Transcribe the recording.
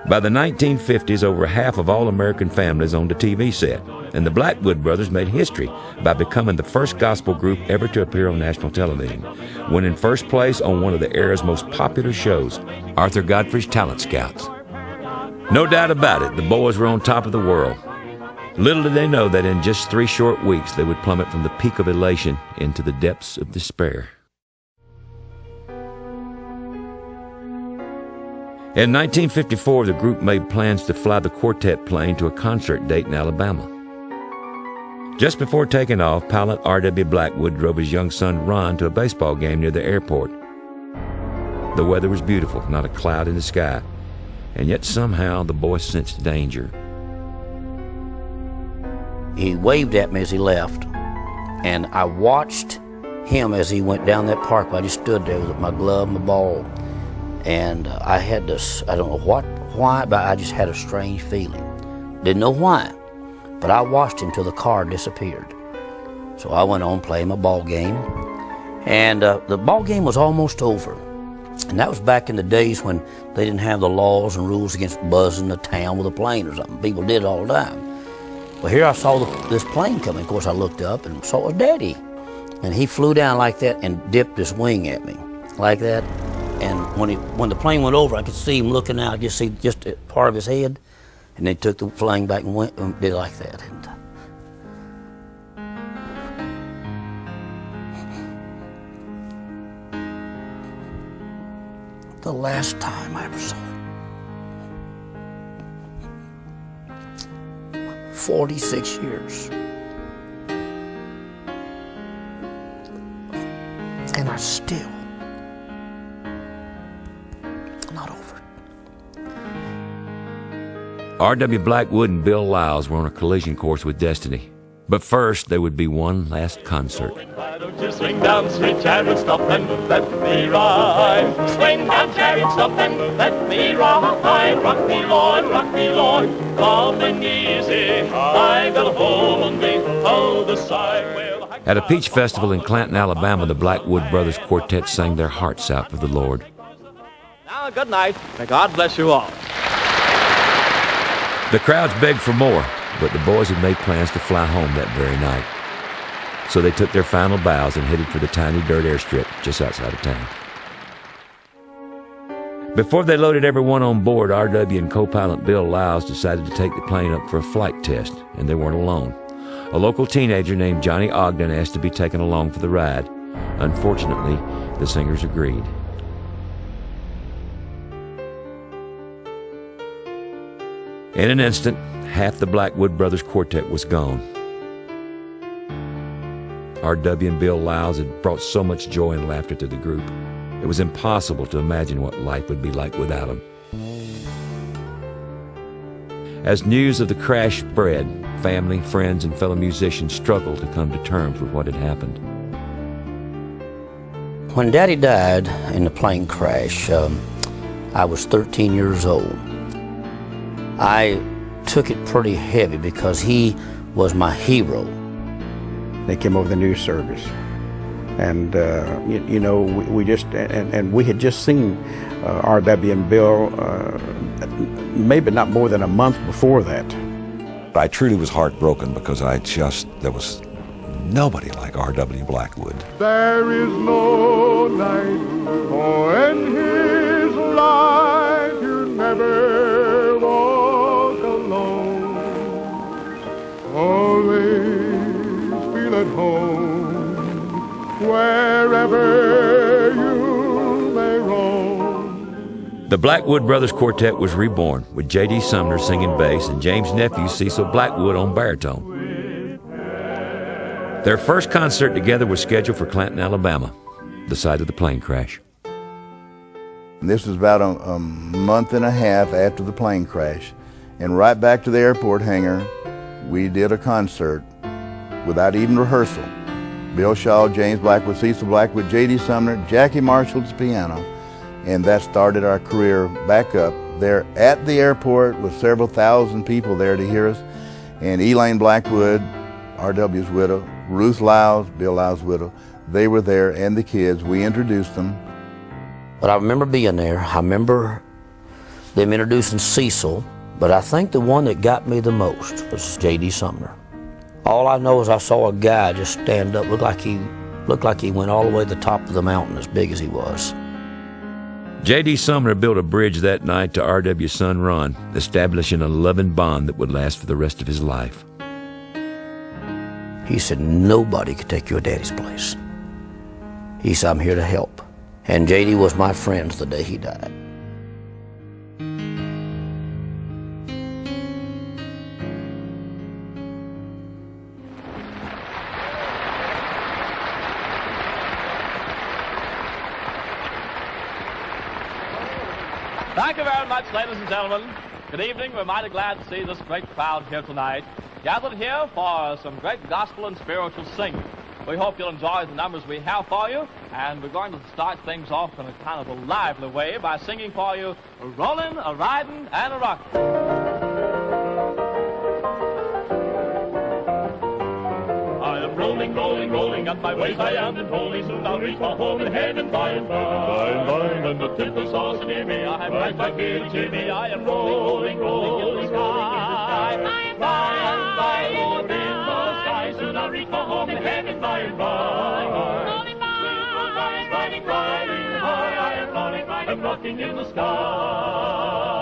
By the 1950s, over half of all American families owned a TV set, and the Blackwoods brothers made history by becoming the first gospel group ever to appear on national television, winning first place on one of the era's most popular shows, Arthur Godfrey's Talent Scouts. No doubt about it, the boys were on top of the world. Little did they know that in just 3 short weeks, they would plummet from the peak of elation into the depths of despair. In 1954, the group made plans to fly the quartet plane to a concert date in Alabama. Just before taking off, pilot R.W. Blackwood drove his young son Ron to a baseball game near the airport. The weather was beautiful, not a cloud in the sky, and yet somehow the boy sensed danger. He waved at me as he left, and I watched him as he went down that parkway. I just stood there with my glove, my ball. And I had this, I don't know why, but I just had a strange feeling. Didn't know why, but I watched him till the car disappeared. So I went on playing my ball game, and the ball game was almost over. And that was back in the days when they didn't have the laws and rules against buzzing the town with a plane or something. People did it all the time. Well, here I saw this plane coming. Of course, I looked up and saw it was Daddy. And he flew down like that and dipped his wing at me, like that. And when the plane went over, I could see him looking out, just see just part of his head, and they took the plane back and went and did like that. And the last time I ever saw it, 46 years, and I still. Not over. R.W. Blackwood and Bill Lyles were on a collision course with destiny. But first, there would be one last concert. Why don't you swing down, sweet chariot, stop and let me ride. Swing down, chariot, stop and let me ride. Rock me, Lord, coming easy. I will hold me, hold the side will. At a peach festival in Clanton, Alabama, the Blackwood Brothers Quartet sang their hearts out for the Lord. Now, good night. May God bless you all. The crowds begged for more, but the boys had made plans to fly home that very night. So they took their final bows and headed for the tiny dirt airstrip just outside of town. Before they loaded everyone on board, R.W. and co-pilot Bill Lyles decided to take the plane up for a flight test, and they weren't alone. A local teenager named Johnny Ogden asked to be taken along for the ride. Unfortunately, the singers agreed. In an instant, half the Blackwood Brothers Quartet was gone. R.W. and Bill Lyles had brought so much joy and laughter to the group. It was impossible to imagine what life would be like without them. As news of the crash spread, family, friends, and fellow musicians struggled to come to terms with what had happened. When Daddy died in the plane crash, I was 13 years old. I took it pretty heavy because he was my hero. They came over the news service, and we just we had just seen R.W. and Bill maybe not more than a month before that. I truly was heartbroken because there was nobody like R.W. Blackwood. There is no night, for in his life you never walk alone. Always feel at home wherever you may roam. The Blackwood Brothers Quartet was reborn, with J.D. Sumner singing bass and James' nephew Cecil Blackwood on baritone. Their first concert together was scheduled for Clanton, Alabama, the site of the plane crash. This was about a month and a half after the plane crash, and right back to the airport hangar, we did a concert without even rehearsal. Bill Shaw, James Blackwood, Cecil Blackwood, J.D. Sumner, Jackie Marshall's piano, and that started our career back up there at the airport with several thousand people there to hear us. And Elaine Blackwood, R.W.'s widow, Ruth Lyles, Bill Lyles' widow, they were there, and the kids. We introduced them. But I remember being there. I remember them introducing Cecil, but I think the one that got me the most was J.D. Sumner. All I know is I saw a guy just stand up, looked like he went all the way to the top of the mountain, as big as he was. J.D. Sumner built a bridge that night to R.W.'s son Ron, establishing a loving bond that would last for the rest of his life. He said, nobody could take your daddy's place. He said, I'm here to help. And J.D. was my friend the day he died. Thank you very much, ladies and gentlemen. Good evening. We're mighty glad to see this great crowd here tonight, gathered here for some great gospel and spiritual singing. We hope you'll enjoy the numbers we have for you, and we're going to start things off in a kind of a lively way by singing for you a rolling, a riding, and a rocking. I am rolling, rolling, rolling, up my ways I am, and holy soon I'll reach my home in heaven by and by. And the tinkle sauce near me, I have right back here to cheer me. I am rolling, rolling, rolling in the sky. By and by, Lord, in the sky, soon I'll reach my home in heaven by and by. Rolling by, riding, riding high, I am rolling, riding, rocking in the sky.